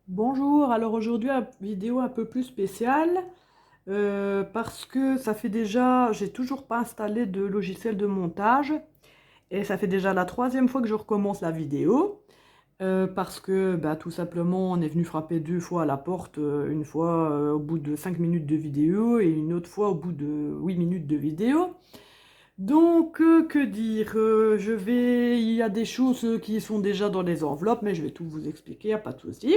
Bonjour, alors aujourd'hui une vidéo un peu plus spéciale parce que ça fait déjà, j'ai toujours pas installé de logiciel de montage et ça fait déjà la troisième fois que je recommence la vidéo parce que tout simplement on est venu frapper deux fois à la porte, une fois au bout de 5 minutes de vidéo et une autre fois au bout de 8 minutes de vidéo. Donc que dire, il y a des choses qui sont déjà dans les enveloppes mais je vais tout vous expliquer, y a pas de souci.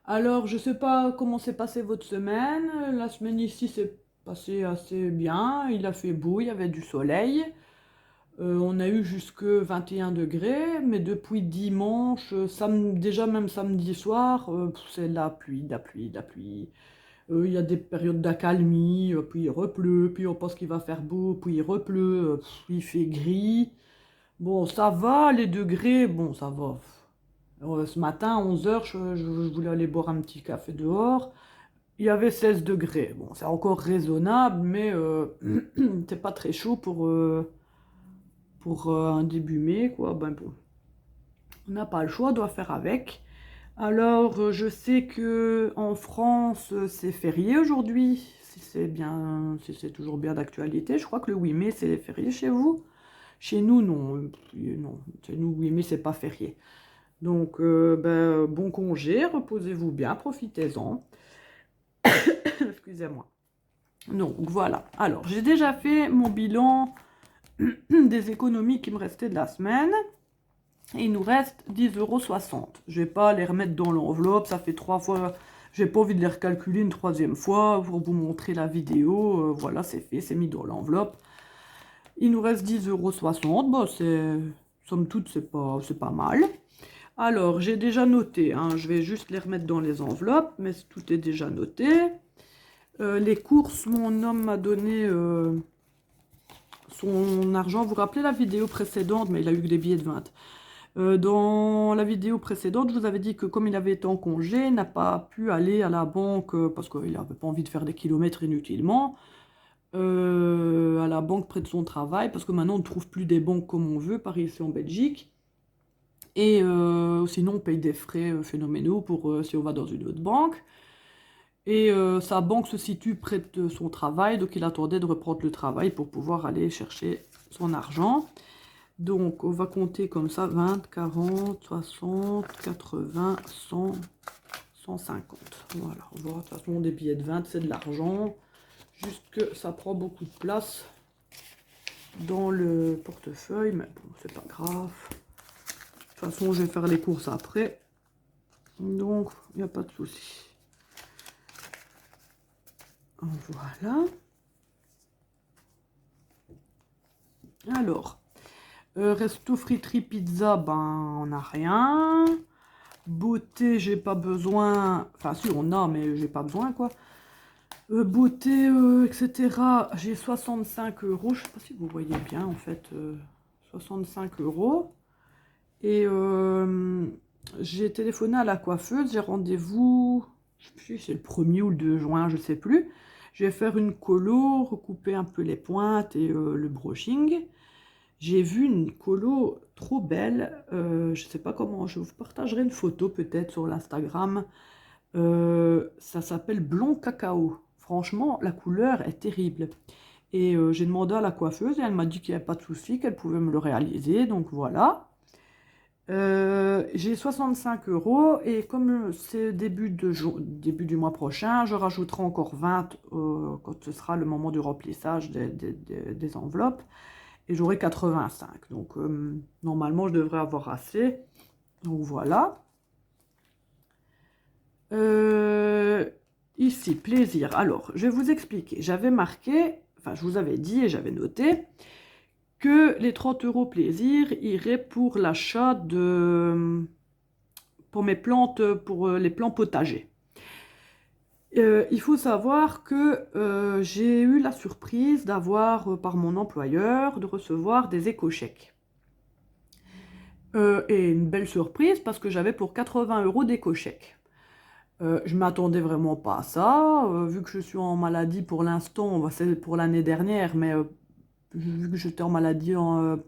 Alors, je sais pas comment s'est passée votre semaine. La semaine ici s'est passée assez bien. Il a fait beau, il y avait du soleil. On a eu jusque 21 degrés, mais depuis dimanche, déjà même samedi soir, c'est la pluie, de la pluie, de la pluie. Il y a des périodes d'accalmie, puis il repleut, puis on pense qu'il va faire beau, puis il repleut, il fait gris. Bon, ça va, les degrés, bon, ça va. Ce matin, à 11 heures, je voulais aller boire un petit café dehors. Il y avait 16 degrés. Bon, c'est encore raisonnable, mais c'est pas très chaud pour un début mai, quoi. Ben bon, on n'a pas le choix, on doit faire avec. Alors, je sais que en France, c'est férié aujourd'hui, si c'est bien, si c'est toujours bien d'actualité. Je crois que le 8 mai, c'est férié chez vous. Chez nous, non. Non. Chez nous, 8 mai, c'est pas férié. Donc, bon congé, reposez-vous bien, profitez-en. Excusez-moi. Donc, voilà. Alors, j'ai déjà fait mon bilan des économies qui me restaient de la semaine. Et il nous reste 10,60 €. Je vais pas les remettre dans l'enveloppe, ça fait 3 fois. J'ai pas envie de les recalculer une troisième fois pour vous montrer la vidéo. Voilà, c'est fait, c'est mis dans l'enveloppe. Il nous reste 10,60 €. Bon, somme toute, c'est pas mal. Alors, j'ai déjà noté, hein, je vais juste les remettre dans les enveloppes, mais tout est déjà noté. Les courses, mon homme m'a donné son argent. Vous vous rappelez la vidéo précédente, mais il a eu que des billets de 20. Dans la vidéo précédente, je vous avais dit que comme il avait été en congé, il n'a pas pu aller à la banque parce qu'il n'avait pas envie de faire des kilomètres inutilement. À la banque près de son travail, parce que maintenant on ne trouve plus des banques comme on veut, par ici en Belgique. Et sinon, on paye des frais phénoménaux pour si on va dans une autre banque. Et sa banque se situe près de son travail, donc il attendait de reprendre le travail pour pouvoir aller chercher son argent. Donc, on va compter comme ça, 20, 40, 60, 80, 100, 150. Voilà, on voit, de toute façon, des billets de 20, c'est de l'argent. Juste que ça prend beaucoup de place dans le portefeuille, mais bon, c'est pas grave. De toute façon, je vais faire les courses après. Donc, il n'y a pas de souci. Voilà. Alors, resto, friterie, pizza, ben, on n'a rien. Beauté, j'ai pas besoin. Enfin, si, on a, mais j'ai pas besoin, quoi. Beauté, etc. J'ai 65 €. Je sais pas si vous voyez bien, en fait. 65 €. Et j'ai téléphoné à la coiffeuse. J'ai rendez-vous. Je sais plus si c'est le 1er ou le 2 juin, je sais plus. Je vais faire une colo, recouper un peu les pointes et le brushing. J'ai vu une colo trop belle. Je sais pas comment. Je vous partagerai une photo peut-être sur l'Instagram. Ça s'appelle Blond Cacao. Franchement, la couleur est terrible. Et j'ai demandé à la coiffeuse et elle m'a dit qu'il n'y avait pas de souci, qu'elle pouvait me le réaliser. Donc voilà. J'ai 65 € et comme c'est début du mois prochain, je rajouterai encore 20 quand ce sera le moment du remplissage des enveloppes et j'aurai 85. Donc normalement, je devrais avoir assez. Donc voilà. Euh, Ici, plaisir. Alors, je vais vous expliquer. J'avais marqué, enfin, je vous avais dit et j'avais noté que les 30 € plaisir iraient pour l'achat pour mes plantes, pour les plants potagers. Il faut savoir que j'ai eu la surprise d'avoir, par mon employeur, de recevoir des éco-chèques. Et une belle surprise parce que j'avais pour 80 € d'éco-chèques. Je m'attendais vraiment pas à ça, vu que je suis en maladie pour l'instant, bah, c'est pour l'année dernière, mais vu que j'étais en maladie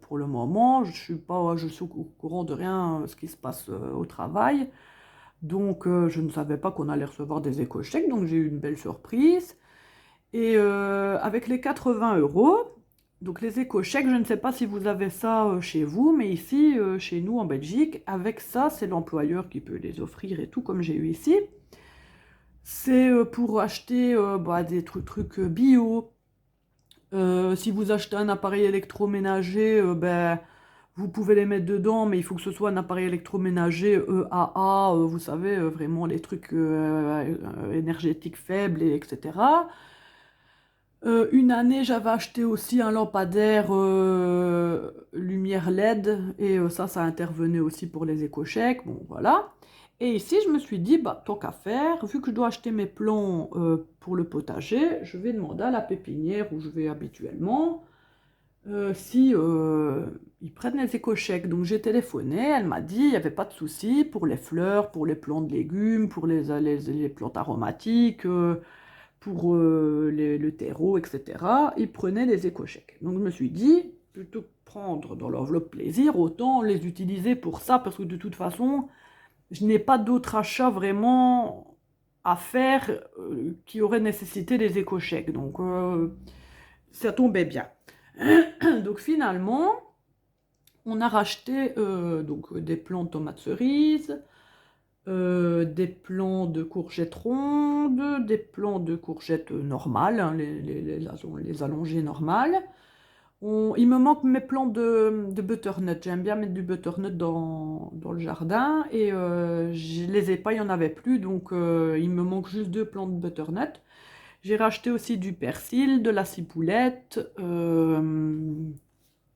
pour le moment, je suis au courant de rien ce qui se passe au travail. Donc je ne savais pas qu'on allait recevoir des éco-chèques, donc j'ai eu une belle surprise. Et avec les 80 euros, donc les éco-chèques, je ne sais pas si vous avez ça chez vous, mais ici, chez nous en Belgique, avec ça, c'est l'employeur qui peut les offrir et tout, comme j'ai eu ici. C'est pour acheter des trucs bio. Si vous achetez un appareil électroménager, vous pouvez les mettre dedans, mais il faut que ce soit un appareil électroménager EAA, vous savez, vraiment les trucs énergétiques faibles, etc. Une année, j'avais acheté aussi un lampadaire lumière LED, et ça intervenait aussi pour les éco-chèques, bon voilà. Et ici, je me suis dit, bah, tant qu'à faire, vu que je dois acheter mes plants pour le potager, je vais demander à la pépinière où je vais habituellement si ils prennent les éco-chèques. Donc j'ai téléphoné, elle m'a dit, il n'y avait pas de souci pour les fleurs, pour les plants de légumes, pour les plantes aromatiques, pour le terreau, etc. Ils prenaient les éco-chèques. Donc je me suis dit, plutôt que prendre dans l'enveloppe plaisir, autant les utiliser pour ça, parce que de toute façon, je n'ai pas d'autre achat vraiment à faire qui aurait nécessité des éco-chèques. Donc ça tombait bien. Donc finalement, on a racheté des plants de tomates cerises, des plants de courgettes rondes, des plants de courgettes normales, hein, les allongées normales. Il me manque mes plants de butternut. J'aime bien mettre du butternut dans le jardin, et je les ai pas, il n'y en avait plus, donc il me manque juste 2 plants de butternut. J'ai racheté aussi du persil, de la ciboulette,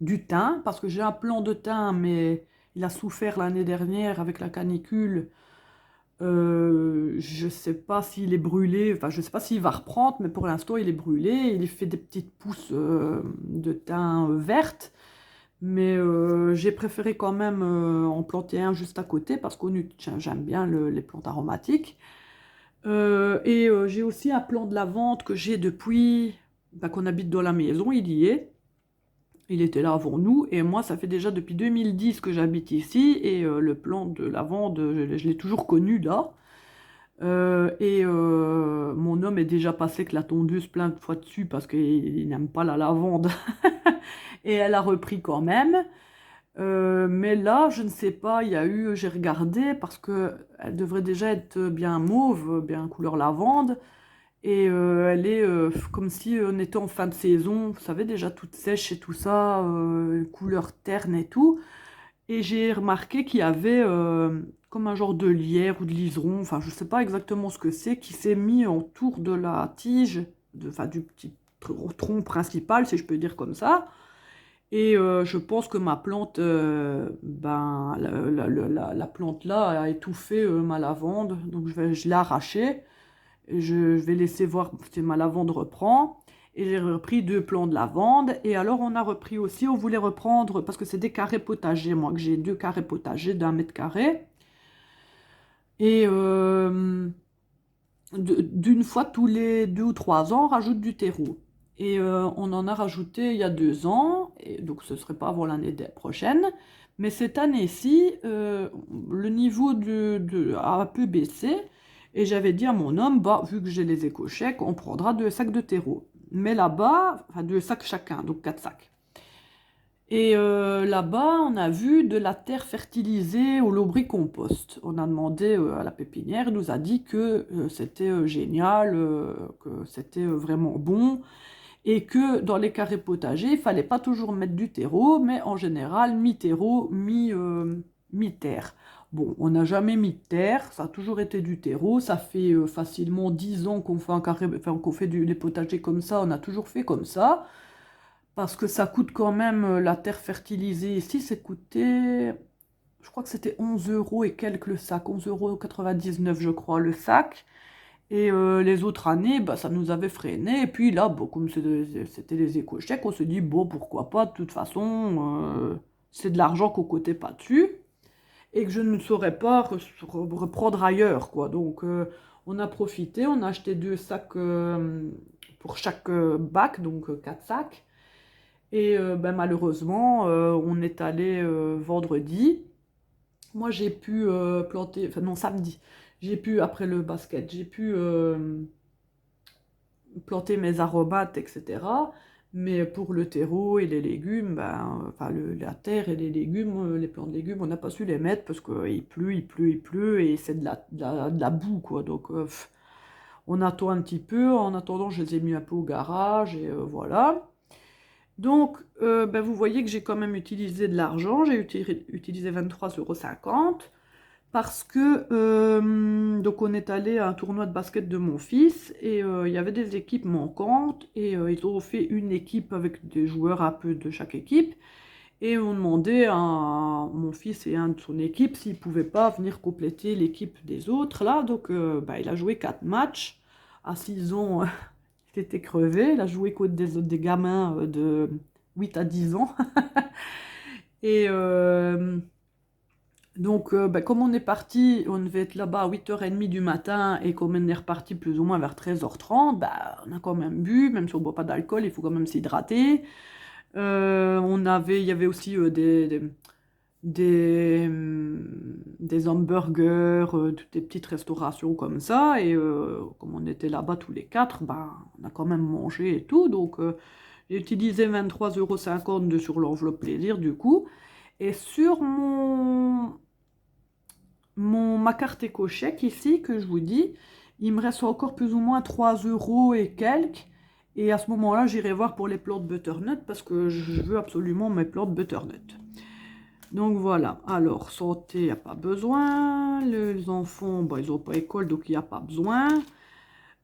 du thym, parce que j'ai un plant de thym, mais il a souffert l'année dernière avec la canicule. Je sais pas s'il est brûlé, enfin je sais pas s'il va reprendre, mais pour l'instant il est brûlé. Il fait des petites pousses de thym vertes, mais j'ai préféré quand même en planter un juste à côté, parce que j'aime bien les plantes aromatiques. J'ai aussi un plant de lavande que j'ai depuis qu'on habite dans la maison, il y est. Il était là avant nous, et moi ça fait déjà depuis 2010 que j'habite ici, et le plant de lavande, je l'ai toujours connu là. Mon homme est déjà passé avec la tondeuse plein de fois dessus parce qu'il n'aime pas la lavande, et elle a repris quand même. Mais là, je ne sais pas, j'ai regardé parce que elle devrait déjà être bien mauve, bien couleur lavande, et elle est comme si on était en fin de saison, vous savez, déjà toute sèche et tout ça, couleur terne et tout. Et j'ai remarqué qu'il y avait comme un genre de lierre ou de liseron, enfin je sais pas exactement ce que c'est, qui s'est mis autour de la tige, enfin du petit tronc principal, si je peux dire comme ça. Et je pense que ma plante, la plante là a étouffé ma lavande, donc je l'ai arrachée. Je vais laisser voir si ma lavande reprend. Et j'ai repris 2 plants de lavande. Et alors on a repris aussi, on voulait reprendre, parce que c'est des carrés potagers, moi, que j'ai 2 carrés potagers d'1 mètre carré. Et d'une fois tous les 2 ou 3 ans, on rajoute du terreau. Et on en a rajouté il y a 2 ans, et donc ce ne serait pas avant l'année prochaine. Mais cette année-ci, le niveau a un peu baissé, et j'avais dit à mon homme, bah, vu que j'ai les éco-chèques, on prendra 2 sacs de terreau. Mais là-bas, enfin 2 sacs chacun, donc 4 sacs. Et là-bas, on a vu de la terre fertilisée au lombricompost. On a demandé à la pépinière, elle nous a dit que c'était génial, que c'était vraiment bon, et que dans les carrés potagers, il fallait pas toujours mettre du terreau, mais en général, mi-terreau, mi-terre. Bon, on n'a jamais mis de terre, ça a toujours été du terreau. Ça fait facilement 10 ans qu'on fait un carré, enfin, qu'on fait les potagers comme ça, on a toujours fait comme ça. Parce que ça coûte quand même, la terre fertilisée ici, c'est coûté, je crois que c'était 11 euros et quelques le sac, 11,99 € je crois le sac. Et les autres années, bah, ça nous avait freiné. Et puis là, bon, comme c'était les éco-chèques, on se dit, bon, pourquoi pas, de toute façon, c'est de l'argent qu'on cotait pas dessus, et que je ne saurais pas reprendre ailleurs, quoi. Donc on a profité, on a acheté 2 sacs pour chaque bac, donc 4 sacs. Et malheureusement, on est allé vendredi, Moi, j'ai pu planter, enfin non, samedi, j'ai pu, après le basket, j'ai pu planter mes aromates, etc. Mais pour le terreau et les légumes, ben, enfin la terre et les légumes, les plants de légumes, on n'a pas su les mettre parce qu'il pleut, il pleut, il pleut et c'est de la boue, quoi. Donc on attend un petit peu. En attendant, je les ai mis un peu au garage et voilà. Donc, ben, vous voyez que j'ai quand même utilisé de l'argent. J'ai utilisé 23,50 € parce que donc on est allé à un tournoi de basket de mon fils et il y avait des équipes manquantes et ils ont fait une équipe avec des joueurs un peu de chaque équipe et on demandait à mon fils et un de son équipe s'ils ne pouvaient pas venir compléter l'équipe des autres là. Donc bah, il a joué 4 matchs à 6 ans. Il était crevé, il a joué contre des gamins de 8 à 10 ans et donc, bah, comme on est parti, on devait être là-bas à 8h30 du matin, et comme on est reparti plus ou moins vers 13h30, bah, on a quand même bu, même si on ne boit pas d'alcool, il faut quand même s'hydrater. Il y avait aussi des hamburgers, toutes des petites restaurations comme ça, et comme on était là-bas tous les quatre, bah, on a quand même mangé et tout, donc j'ai utilisé 23,50 € sur l'enveloppe plaisir du coup, et sur ma carte éco-chèque ici, que je vous dis, il me reste encore plus ou moins 3 € et quelques. Et à ce moment-là, j'irai voir pour les plants de butternut parce que je veux absolument mes plants de butternut. Donc voilà. Alors, santé, il n'y a pas besoin. Les enfants, bon, ils n'ont pas école, donc il n'y a pas besoin.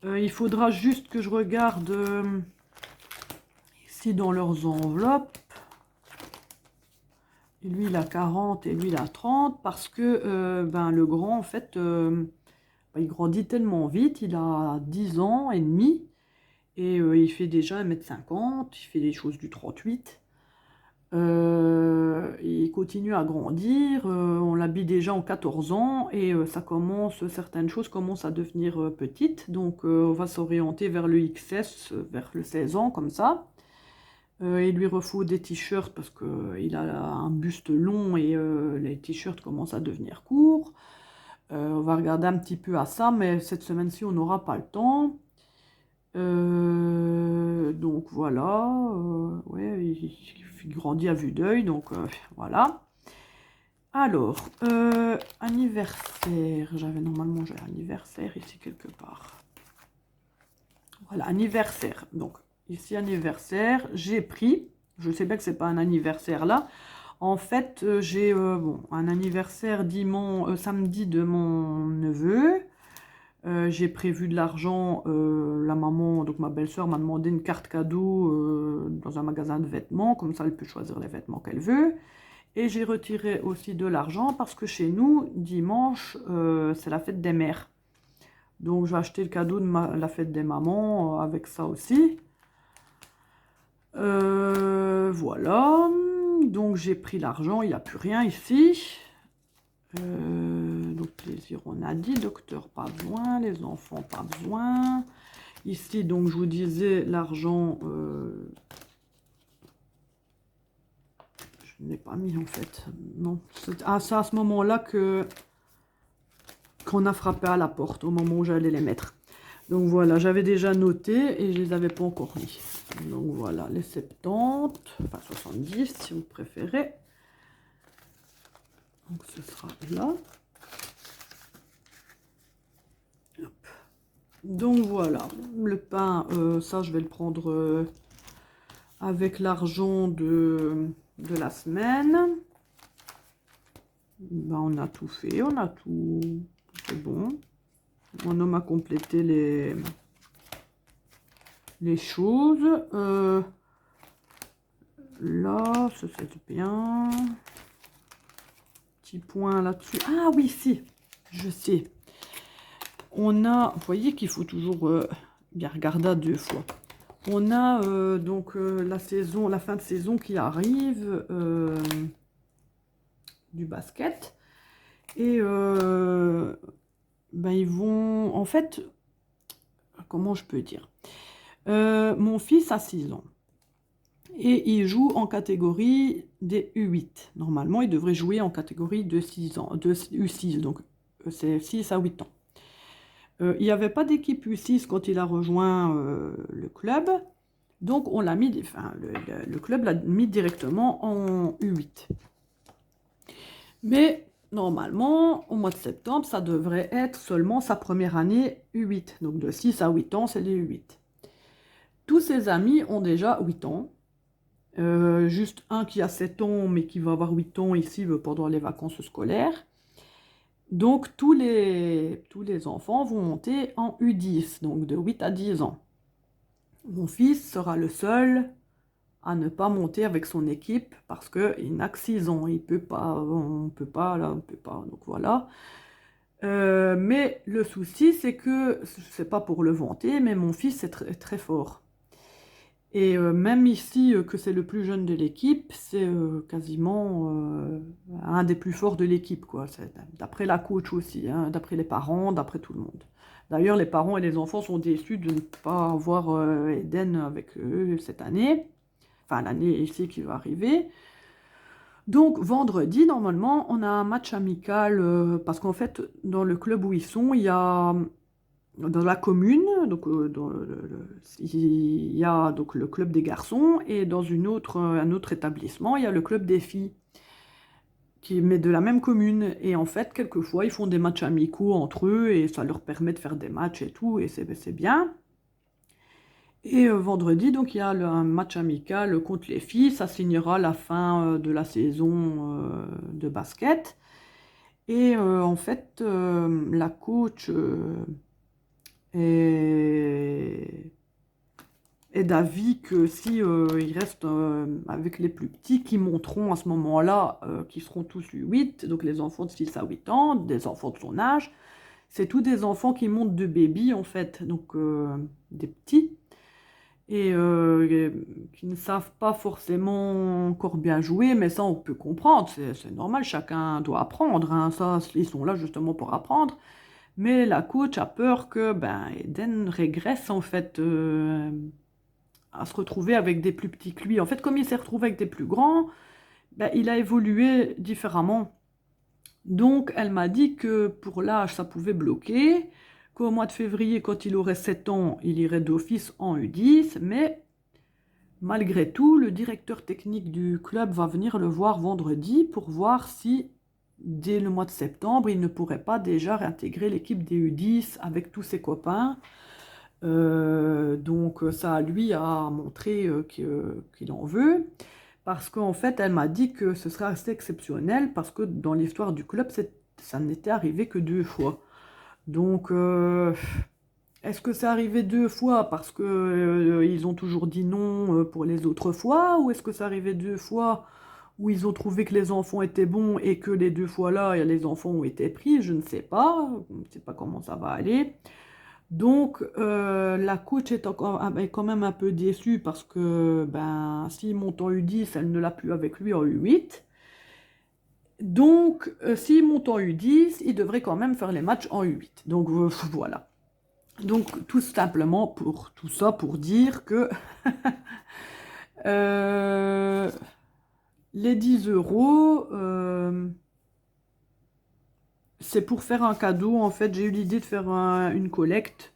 Il faudra juste que je regarde ici dans leurs enveloppes. Et lui, il a 40 et lui, il a 30 parce que ben, le grand, en fait, ben, il grandit tellement vite. Il a 10 ans et demi et il fait déjà 1,50 m. Il fait des choses du 38. Il continue à grandir. On l'habille déjà en 14 ans et certaines choses commencent à devenir petites. Donc, on va s'orienter vers le XS, vers le 16 ans, comme ça. Il lui refaut des t-shirts parce qu'il a un buste long et les t-shirts commencent à devenir courts. On va regarder un petit peu à ça, mais cette semaine-ci, on n'aura pas le temps. Donc voilà, ouais, il grandit à vue d'œil, donc voilà. Alors, anniversaire, j'ai anniversaire ici quelque part. Voilà, anniversaire. Donc, ici, anniversaire, j'ai pris, je sais bien que c'est pas un anniversaire là. En fait, j'ai bon, un anniversaire samedi de mon neveu. J'ai prévu de l'argent. La maman, donc ma belle-sœur, m'a demandé une carte cadeau dans un magasin de vêtements. Comme ça, elle peut choisir les vêtements qu'elle veut. Et j'ai retiré aussi de l'argent parce que chez nous, dimanche, c'est la fête des mères. Donc, j'ai acheté le cadeau de la fête des mamans avec ça aussi. Voilà. Donc, j'ai pris l'argent. Il n'y a plus rien ici. Donc, plaisir, on a dit. Docteur, pas besoin. Les enfants, pas besoin. Ici, donc, je vous disais, l'argent... je n'ai pas mis, en fait. Non. C'est à ce moment-là qu'on a frappé à la porte, au moment où j'allais les mettre. Donc voilà, j'avais déjà noté et je les avais pas encore mis. Donc voilà, les 70, enfin 70 si vous préférez. Donc ce sera là. Hop. Donc voilà, le pain, ça je vais le prendre avec l'argent de la semaine. Ben, on a tout fait, on a tout, c'est bon. Mon homme a complété les choses. Là, ça c'est bien. Petit point là-dessus. Ah oui, si, je sais. On a, vous voyez qu'il faut toujours bien regarder à 2 fois. On a donc la fin de saison qui arrive du basket. Et ben ils vont, en fait, comment je peux dire, mon fils a 6 ans. Et il joue en catégorie des U8. Normalement, il devrait jouer en catégorie de 6 ans, de U6, donc c'est 6 à 8 ans. Il n'y avait pas d'équipe U6 quand il a rejoint le club, donc on l'a mis, enfin, le club l'a mis directement en U8. Mais normalement, au mois de septembre, ça devrait être seulement sa première année U8. Donc de 6 à 8 ans, c'est les U8. Tous ses amis ont déjà 8 ans. Juste un qui a 7 ans, mais qui va avoir 8 ans ici pendant les vacances scolaires. Donc tous les enfants vont monter en U10, donc de 8 à 10 ans. Mon fils sera le seul à ne pas monter avec son équipe parce qu'il n'a que 6 ans. Il peut pas, on peut pas, là, on peut pas. Donc voilà. Mais le souci, c'est que, c'est pas pour le vanter, mais mon fils est très, très fort. Et même ici, que c'est le plus jeune de l'équipe, c'est quasiment un des plus forts de l'équipe, quoi. D'après la coach aussi, hein, d'après les parents, d'après tout le monde. D'ailleurs, les parents et les enfants sont déçus de ne pas avoir Eden avec eux cette année. Enfin, l'année ici qui va arriver. Donc, vendredi, normalement, on a un match amical, parce qu'en fait, dans le club où ils sont, il y a dans la commune, donc il y a donc le club des garçons et dans un autre établissement, il y a le club des filles, qui met de la même commune. Et en fait, quelquefois, ils font des matchs amicaux entre eux et ça leur permet de faire des matchs et tout, et c'est bien. Et vendredi, donc il y a un match amical contre les filles, ça signera la fin de la saison de basket. Et en fait, la coach est d'avis que si il reste avec les plus petits qui monteront à ce moment-là, qui seront tous 8, donc les enfants de 6 à 8 ans, des enfants de son âge, c'est tous des enfants qui montent de baby en fait, donc des petits, et qui ne savent pas forcément encore bien jouer, mais ça on peut comprendre, c'est normal, chacun doit apprendre, hein, ça, ils sont là justement pour apprendre. Mais la coach a peur que Eden régresse en fait à se retrouver avec des plus petits que lui. En fait, comme il s'est retrouvé avec des plus grands, il a évolué différemment. Donc, elle m'a dit que pour l'âge, ça pouvait bloquer, qu'au mois de février, quand il aurait 7 ans, il irait d'office en U10, mais malgré tout, le directeur technique du club va venir le voir vendredi pour voir si, dès le mois de septembre, il ne pourrait pas déjà réintégrer l'équipe des U10 avec tous ses copains. Donc ça, lui, a montré qu'il en veut. Parce qu'en fait, elle m'a dit que ce serait assez exceptionnel parce que dans l'histoire du club, ça n'était arrivé que 2 fois. Donc, est-ce que c'est arrivé 2 fois parce que ils ont toujours dit non pour les autres fois, ou est-ce que c'est arrivé 2 fois où ils ont trouvé que les enfants étaient bons et que les 2 fois-là, les enfants ont été pris? Je ne sais pas. Je ne sais pas comment ça va aller. Donc, la coach est quand même un peu déçue parce que s'il monte en U10, elle ne l'a plus avec lui en U8. Donc, s'il monte en U10, il devrait quand même faire les matchs en U8. Donc, voilà. Donc, tout simplement pour tout ça, pour dire que les 10 euros, c'est pour faire un cadeau. En fait, j'ai eu l'idée de faire une collecte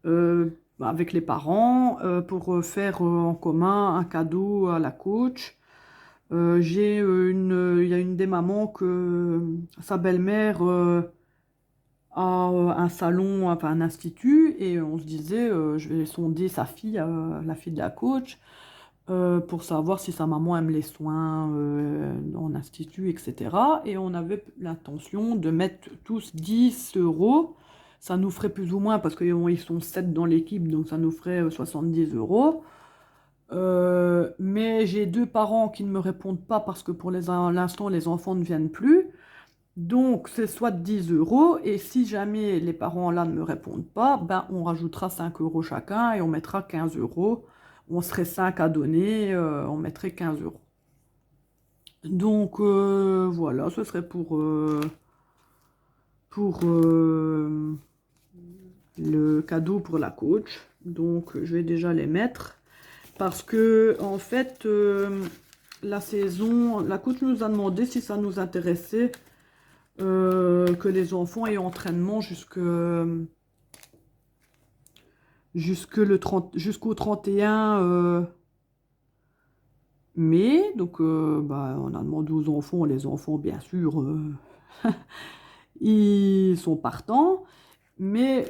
avec les parents pour faire en commun un cadeau à la coach. Il y a une des mamans que sa belle-mère a un salon, enfin un institut, et on se disait, je vais sonder sa fille, la fille de la coach, pour savoir si sa maman aime les soins en institut, etc. Et on avait l'intention de mettre tous 10 euros. Ça nous ferait plus ou moins, parce qu'ils sont 7 dans l'équipe, donc ça nous ferait 70 euros. Mais j'ai 2 parents qui ne me répondent pas parce que pour l'instant, les enfants ne viennent plus. Donc, c'est soit 10 euros, et si jamais les parents là ne me répondent pas, on rajoutera 5 euros chacun et on mettra 15 euros. On serait 5 à donner, on mettrait 15 euros. Donc, voilà, ce serait pour le cadeau pour la coach. Donc, je vais déjà les mettre. Parce que, en fait, la saison, la coach nous a demandé si ça nous intéressait que les enfants aient entraînement jusqu'au 31 mai. Donc, bah, on a demandé aux enfants, les enfants, bien sûr, ils sont partants. Mais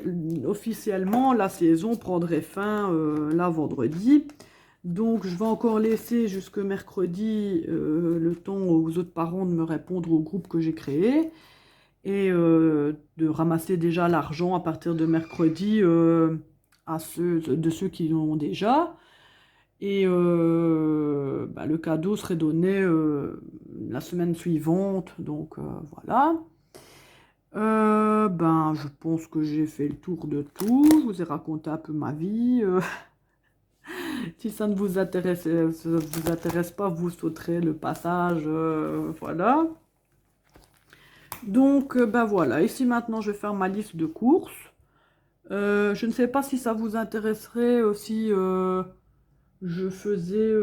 officiellement, la saison prendrait fin là, vendredi. Donc, je vais encore laisser jusque mercredi le temps aux autres parents de me répondre au groupe que j'ai créé. Et de ramasser déjà l'argent à partir de mercredi de ceux qui l'ont déjà. Et bah, le cadeau serait donné la semaine suivante. Donc voilà. Ben, je pense que j'ai fait le tour de tout. Je vous ai raconté un peu ma vie. Si ça ne vous intéresse, ça vous intéresse pas, vous sauterez le passage. Voilà. Donc, ben voilà. Ici, maintenant, je vais faire ma liste de courses. Je ne sais pas si ça vous intéresserait aussi. Je faisais,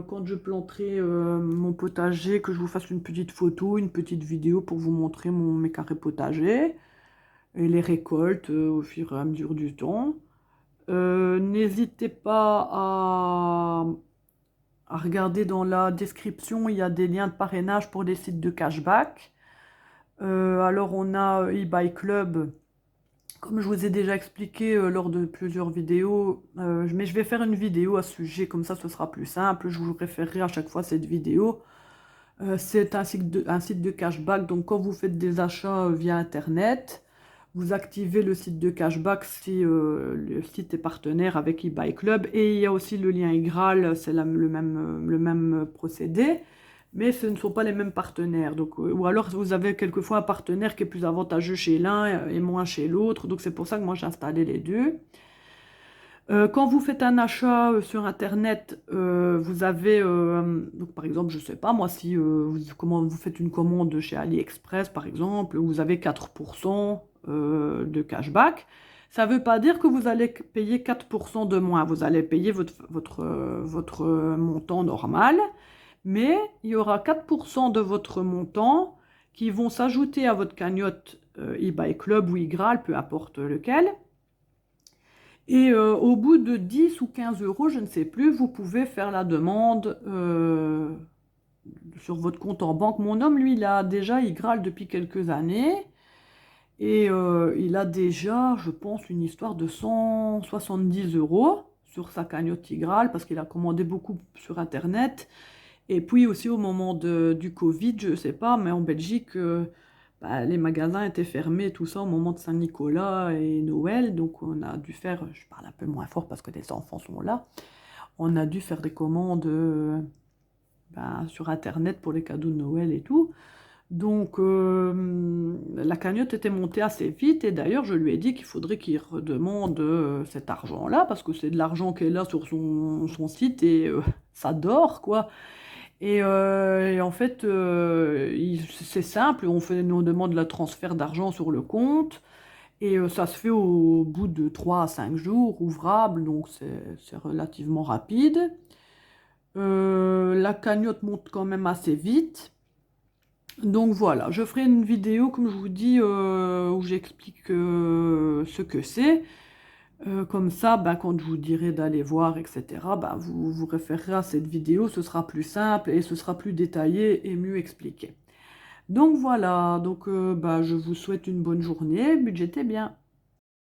quand je planterai mon potager, que je vous fasse une petite photo, une petite vidéo pour vous montrer mes carrés potagers et les récoltes au fur et à mesure du temps. N'hésitez pas à regarder dans la description, il y a des liens de parrainage pour des sites de cashback. Alors on a eBay Club, comme je vous ai déjà expliqué lors de plusieurs vidéos, mais je vais faire une vidéo à ce sujet, comme ça ce sera plus simple, je vous référerai à chaque fois cette vidéo. C'est un site de cashback, donc quand vous faites des achats via internet, vous activez le site de cashback si le site est partenaire avec eBay Club. Et il y a aussi le lien iGraal, c'est le même procédé, mais ce ne sont pas les mêmes partenaires. Donc, ou alors vous avez quelquefois un partenaire qui est plus avantageux chez l'un et moins chez l'autre. Donc c'est pour ça que moi j'ai installé les deux. Quand vous faites un achat sur internet, vous avez, donc par exemple, je ne sais pas moi, si comment vous faites une commande chez AliExpress par exemple, vous avez 4% de cashback. Ça ne veut pas dire que vous allez payer 4% de moins, vous allez payer votre montant normal, mais il y aura 4% de votre montant qui vont s'ajouter à votre cagnotte eBay Club ou iGraal, peu importe lequel. Et au bout de 10 ou 15 euros, je ne sais plus, vous pouvez faire la demande sur votre compte en banque. Mon homme, lui, il a déjà iGraal depuis quelques années. Et il a déjà, je pense, une histoire de 170 euros sur sa cagnotte iGraal parce qu'il a commandé beaucoup sur Internet. Et puis aussi au moment du Covid, je ne sais pas, mais en Belgique, bah, les magasins étaient fermés, tout ça, au moment de Saint-Nicolas et Noël. Donc on a dû faire, je parle un peu moins fort parce que les enfants sont là, on a dû faire des commandes ben, sur Internet pour les cadeaux de Noël et tout. Donc la cagnotte était montée assez vite et d'ailleurs je lui ai dit qu'il faudrait qu'il redemande cet argent-là parce que c'est de l'argent qui est là sur son site et ça dort quoi. Et en fait c'est simple, on demande le transfert d'argent sur le compte et ça se fait au bout de 3 à 5 jours ouvrables, donc c'est relativement rapide. La cagnotte monte quand même assez vite. Donc voilà, je ferai une vidéo, comme je vous dis, où j'explique ce que c'est. Comme ça, ben, quand je vous dirai d'aller voir, etc., ben, vous vous référerez à cette vidéo, ce sera plus simple et ce sera plus détaillé et mieux expliqué. Donc voilà, donc ben, je vous souhaite une bonne journée, budgétez bien.